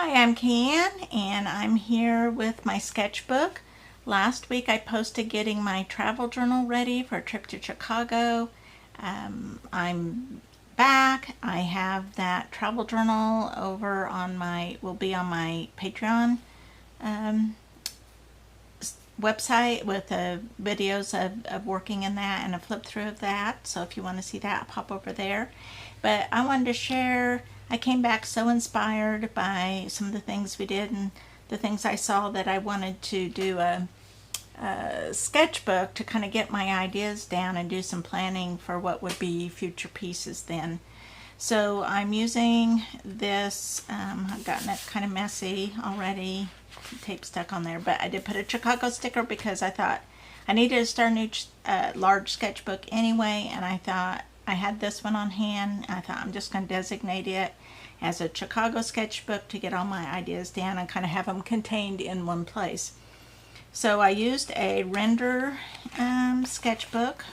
Hi, I'm Can, and I'm here with my sketchbook. Last week I posted getting my travel journal ready for a trip to Chicago. I'm back. I have that travel journal over on will be on my Patreon website with videos of working in that and a flip through of that. So if you want to see that, I'll pop over there. But I wanted to share, I came back so inspired by some of the things we did and the things I saw that I wanted to do a sketchbook to kind of get my ideas down and do some planning for what would be future pieces then. So I'm using this, I've gotten it kind of messy already, tape stuck on there, but I did put a Chicago sticker because I thought I needed to start a new large sketchbook anyway, and I thought I had this one on hand, and I thought I'm just going to designate it as a Chicago sketchbook to get all my ideas down and kind of have them contained in one place. So I used a render sketchbook,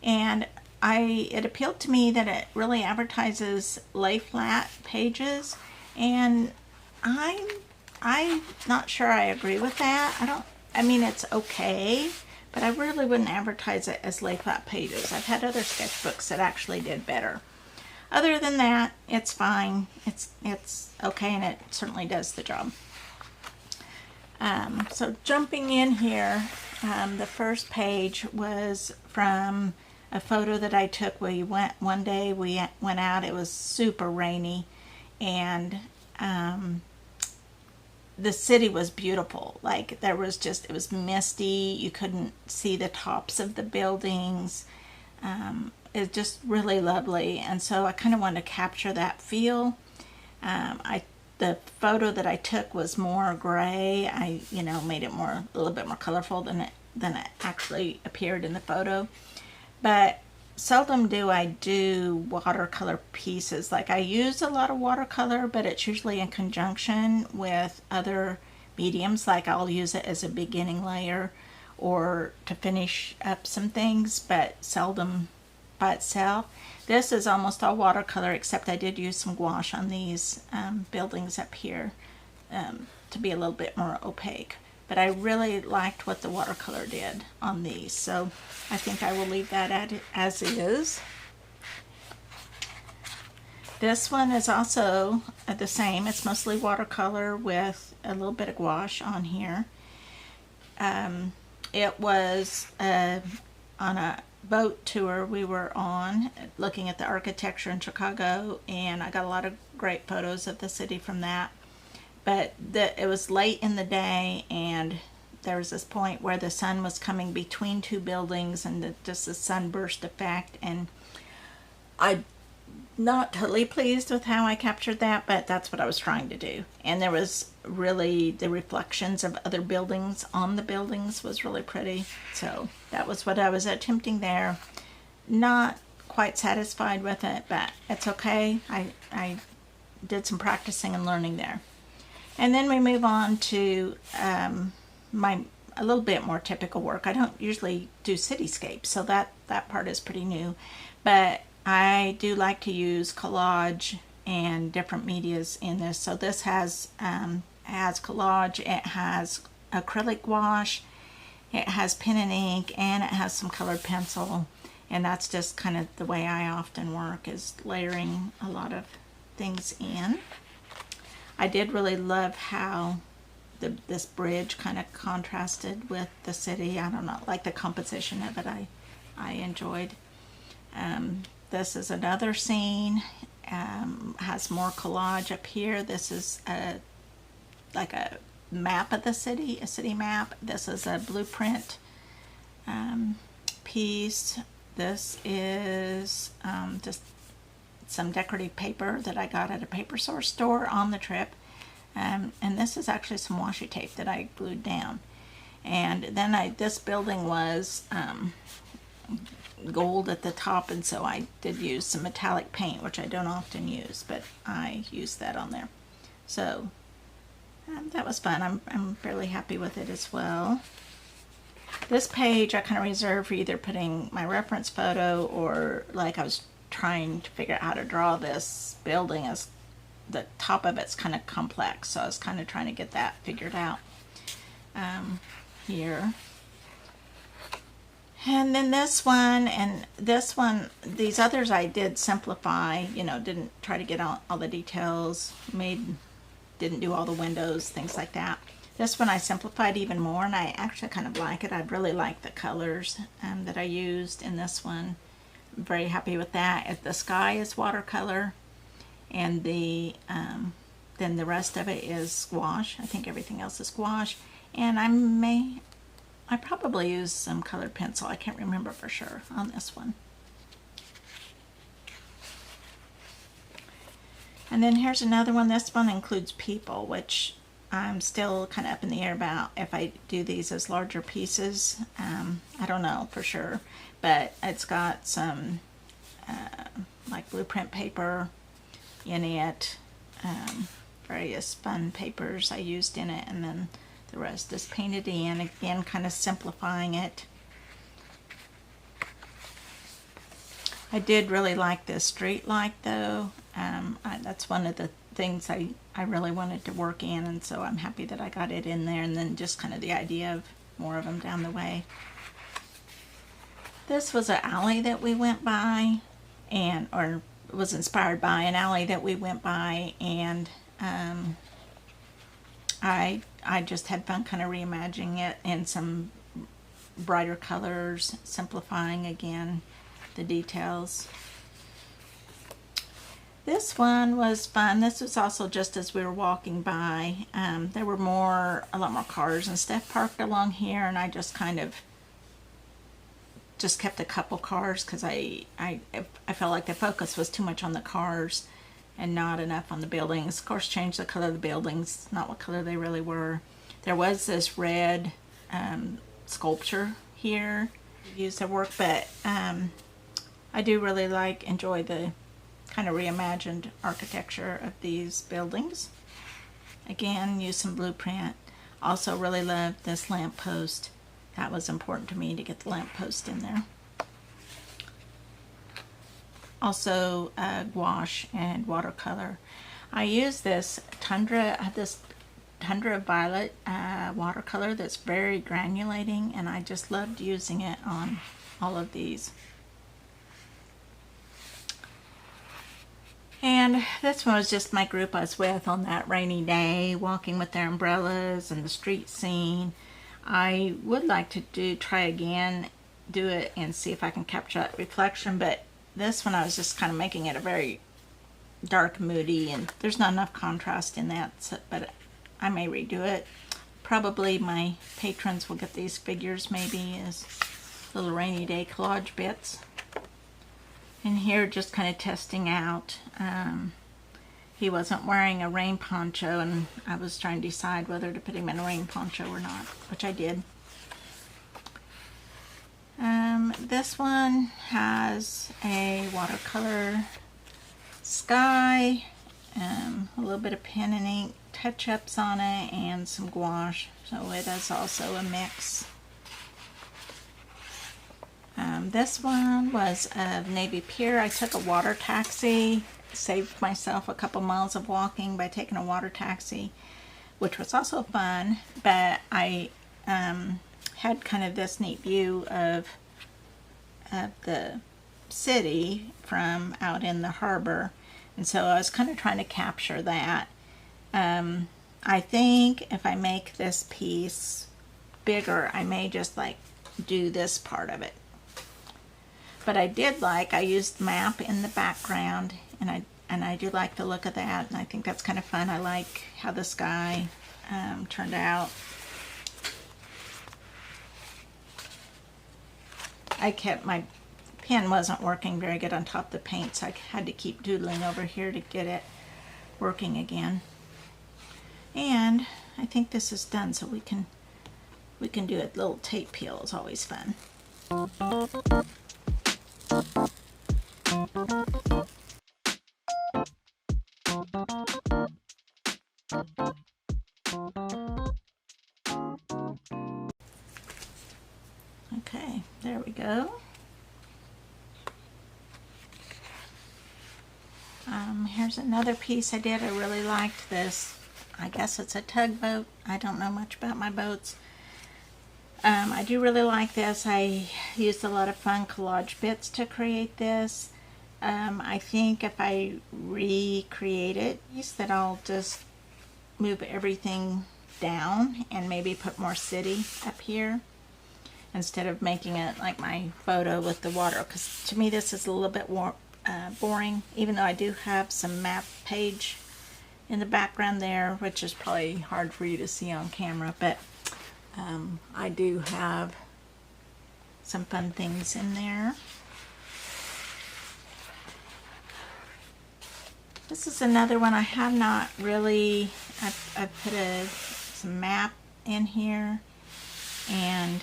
and it appealed to me that it really advertises lay flat pages, and I'm not sure I agree with that. I mean, it's okay, but I really wouldn't advertise it as lay flat pages. I've had other sketchbooks that actually did better. Other than that, it's fine. It's okay, and it certainly does the job. So jumping in here, the first page was from a photo that I took. We went one day, we went out, it was super rainy, and the city was beautiful. Like, it was misty, you couldn't see the tops of the buildings. It's just really lovely, and so I kind of wanted to capture that feel. The photo that I took was more gray. I made it a little bit more colorful than it actually appeared in the photo. But seldom do I do watercolor pieces. Like, I use a lot of watercolor, but it's usually in conjunction with other mediums. Like, I'll use it as a beginning layer or to finish up some things, but seldom by itself. This is almost all watercolor, except I did use some gouache on these buildings up here to be a little bit more opaque. But I really liked what the watercolor did on these, so I think I will leave that as is. This one is also the same. It's mostly watercolor with a little bit of gouache on here. It was on a boat tour we were on, looking at the architecture in Chicago, and I got a lot of great photos of the city from that. But it was late in the day, and there was this point where the sun was coming between two buildings, and just the sunburst effect, and I'm not totally pleased with how I captured that, but that's what I was trying to do. And there was really, the reflections of other buildings on the buildings was really pretty. So that was what I was attempting there. Not quite satisfied with it, but it's okay. I did some practicing and learning there. And then we move on to a little bit more typical work. I don't usually do cityscapes, so that part is pretty new. But I do like to use collage and different medias in this. So this has collage, it has acrylic gouache, it has pen and ink, and it has some colored pencil. And that's just kind of the way I often work, is layering a lot of things in. I did really love how this bridge kind of contrasted with the city. I don't know, like the composition of it, I enjoyed. This is another scene, has more collage up here. This is like a map of the city, a city map. This is a blueprint piece. This is just some decorative paper that I got at a paper source store on the trip. And this is actually some washi tape that I glued down. And then this building was gold at the top, and so I did use some metallic paint, which I don't often use, but I used that on there. So that was fun. I'm fairly happy with it as well. This page I kind of reserved for either putting my reference photo, or like I was trying to figure out how to draw this building as the top of it's kind of complex, so I was kind of trying to get that figured out here. And then this one and this one, these others I did simplify, you know, didn't try to get all the details, didn't do all the windows, things like that. This one I simplified even more, and I actually kind of like it. I really like the colors that I used in this one. I'm very happy with that. The sky is watercolor, and then the rest of it is gouache. I think everything else is gouache, and I probably used some colored pencil. I can't remember for sure on this one. And then here's another one. This one includes people, which I'm still kind of up in the air about if I do these as larger pieces. I don't know for sure, but it's got some like blueprint paper in it, various fun papers I used in it, and then the rest is painted in, again kind of simplifying it. I did really like this street light though. That's one of the things I really wanted to work in, and so I'm happy that I got it in there, and then just kind of the idea of more of them down the way. This was an alley that we went by, or was inspired by an alley that we went by, and I just had fun kind of reimagining it in some brighter colors, simplifying again the details. This one was fun. This was also just as we were walking by. There were a lot more cars and stuff parked along here, and I just kind of just kept a couple cars because I felt like the focus was too much on the cars and not enough on the buildings. Of course, changed the color of the buildings, not what color they really were. There was this red sculpture here. Used their work, but I do really enjoy the kind of reimagined architecture of these buildings. Again, use some blueprint. Also really loved this lamp post. That was important to me to get the lamp post in there. Also gouache and watercolor. I use this Tundra Violet watercolor that's very granulating, and I just loved using it on all of these. And this one was just my group I was with on that rainy day, walking with their umbrellas and the street scene. I would like to try again, do it and see if I can capture that reflection, but this one I was just kind of making it a very dark, moody, and there's not enough contrast in that, so, but I may redo it. Probably my patrons will get these figures maybe as little rainy day collage bits. And here just kind of testing out. He wasn't wearing a rain poncho, and I was trying to decide whether to put him in a rain poncho or not, which I did. This one has a watercolor sky, a little bit of pen and ink touch-ups on it, and some gouache, so it is also a mix. This one was of Navy Pier. I took a water taxi, saved myself a couple miles of walking by taking a water taxi, which was also fun, but I had kind of this neat view of the city from out in the harbor, and so I was kind of trying to capture that. I think if I make this piece bigger, I may just do this part of it. But I used map in the background, and I do like the look of that, and I think that's kind of fun. I like how the sky turned out. My pen wasn't working very good on top of the paint, so I had to keep doodling over here to get it working again. And I think this is done, so we can do a little tape peel. It's always fun. Okay, there we go. here's another piece I did. I really liked this. I guess it's a tugboat. I don't know much about my boats. I do really like this. I used a lot of fun collage bits to create this. I think if I recreate it, that I'll just move everything down and maybe put more city up here instead of making it like my photo with the water, because to me this is a little bit boring, even though I do have some map page in the background there, which is probably hard for you to see on camera, but I do have some fun things in there. This is another one I have not really, I've put some map in here, and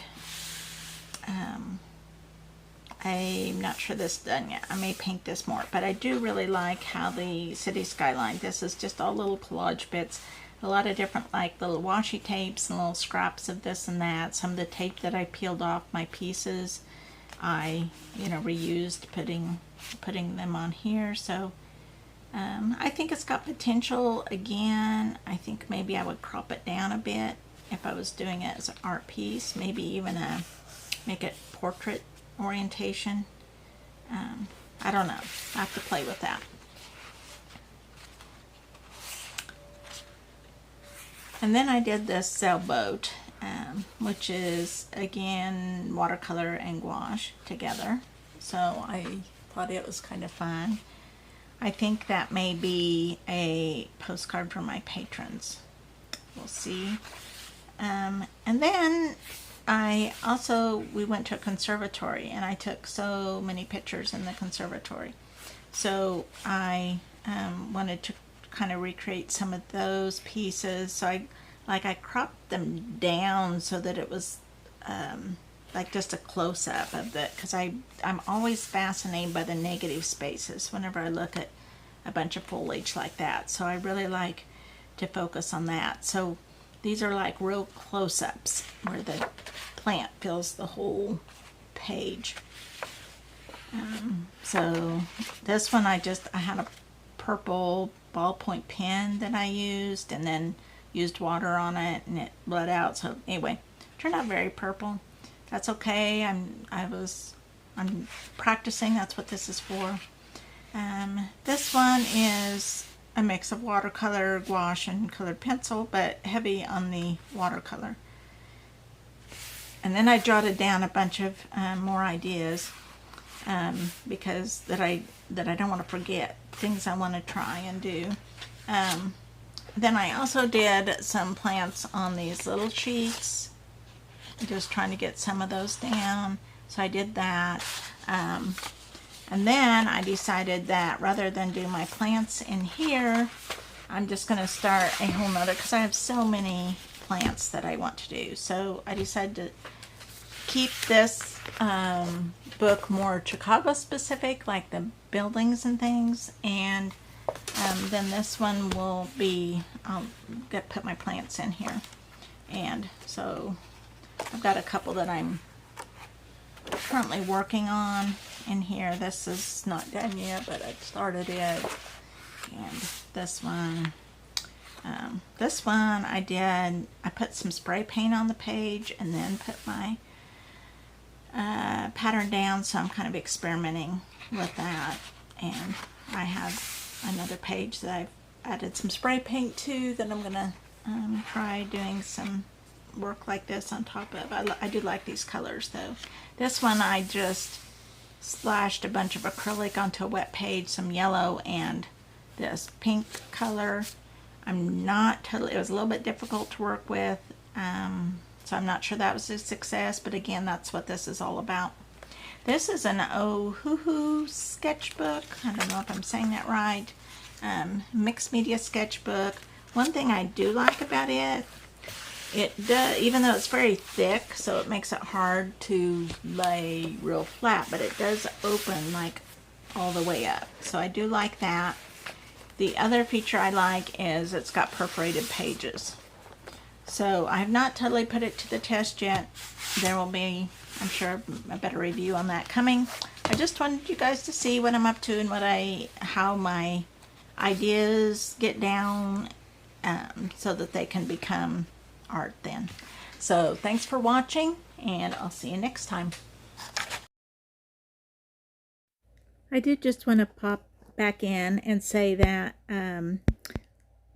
I'm not sure this is done yet. I may paint this more, but I do really like how the city skyline, this is just all little collage bits, a lot of different like little washi tapes and little scraps of this and that. Some of the tape that I peeled off my pieces, I reused putting them on here. So I think it's got potential. Again, I think maybe I would crop it down a bit if I was doing it as an art piece, maybe even make it portrait orientation. I don't know. I have to play with that. And then I did this sailboat, which is again watercolor and gouache together. So I thought it was kind of fun. I think that may be a postcard for my patrons. We'll see. And then we went to a conservatory, and I took so many pictures in the conservatory. So I wanted to kind of recreate some of those pieces. So I cropped them down so that it was like just a close-up of the, because I'm always fascinated by the negative spaces whenever I look at a bunch of foliage like that. So I really like to focus on that. So these are like real close-ups where the plant fills the whole page. So this one I had a purple ballpoint pen that I used, and then used water on it, and it bled out. So anyway, turned out very purple. That's okay. I'm practicing. That's what this is for. This one is a mix of watercolor, gouache, and colored pencil, but heavy on the watercolor. And then I jotted down a bunch of more ideas because that I don't want to forget things I want to try and do. Then I also did some plants on these little sheets, just trying to get some of those down. So I did that. And then I decided that rather than do my plants in here, I'm just going to start a whole nother, because I have so many plants that I want to do. So I decided to keep this book more Chicago specific, like the buildings and things, and then this one will be, I'll put my plants in here. And so I've got a couple that I'm currently working on in here. This is not done yet, but I've started it. And this one I put some spray paint on the page and then put my pattern down, so I'm kind of experimenting with that. And I have another page that I've added some spray paint to that I'm gonna try doing some work like this on top of. I do like these colors though. This one I just splashed a bunch of acrylic onto a wet page, some yellow and this pink color. I'm not totally, it was a little bit difficult to work with, so I'm not sure that was a success, but again, that's what this is all about. This is an Ohuhu sketchbook. I don't know if I'm saying that right. Mixed media sketchbook. One thing I do like about it, it does, even though it's very thick, so it makes it hard to lay real flat, but it does open like all the way up. So I do like that. The other feature I like is it's got perforated pages. So I have not totally put it to the test yet. There will be, I'm sure, a better review on that coming. I just wanted you guys to see what I'm up to and how my ideas get down so that they can become art then. So thanks for watching, and I'll see you next time. I did just want to pop back in and say that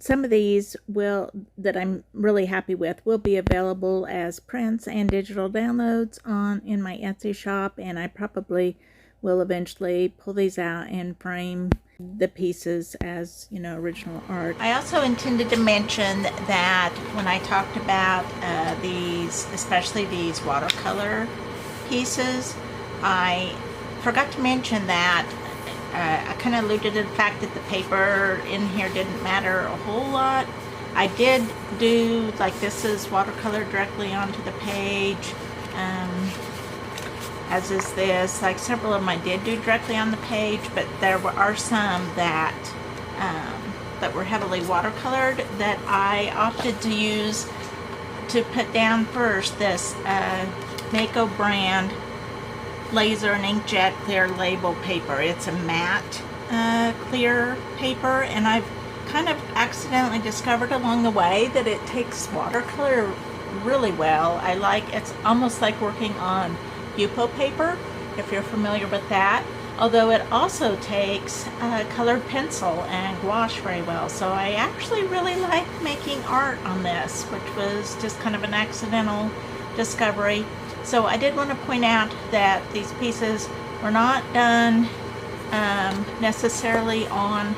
some of these that I'm really happy with will be available as prints and digital downloads in my Etsy shop, and I probably will eventually pull these out and frame the pieces as, you know, original art. I also intended to mention that when I talked about these, especially these watercolor pieces, I forgot to mention that I kind of alluded to the fact that the paper in here didn't matter a whole lot. I did do, like, this is watercolor directly onto the page, as is this. Like, several of them I did do directly on the page, but there are some that were heavily watercolored that I opted to use to put down first this Maco brand laser and inkjet clear label paper. It's a matte clear paper, and I've kind of accidentally discovered along the way that it takes watercolor really well. It's almost like working on Yupo paper, if you're familiar with that, although it also takes colored pencil and gouache very well. So I actually really like making art on this, which was just kind of an accidental discovery. So I did want to point out that these pieces were not done necessarily on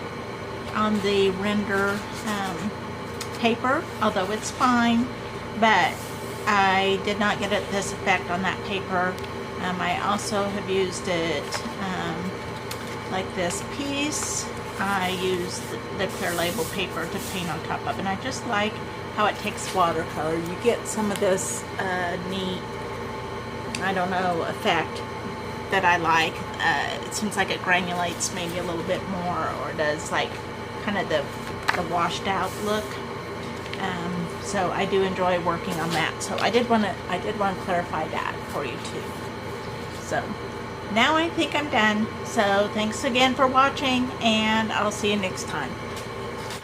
the render paper, although it's fine, but I did not get this effect on that paper. I also have used it like this piece. I used the clear label paper to paint on top of, and I just like how it takes watercolor. You get some of this neat, I don't know, effect that I like. It seems like it granulates maybe a little bit more, or does like kind of the washed out look. So I do enjoy working on that. So I did want to clarify that for you too. So now I think I'm done. So thanks again for watching, and I'll see you next time.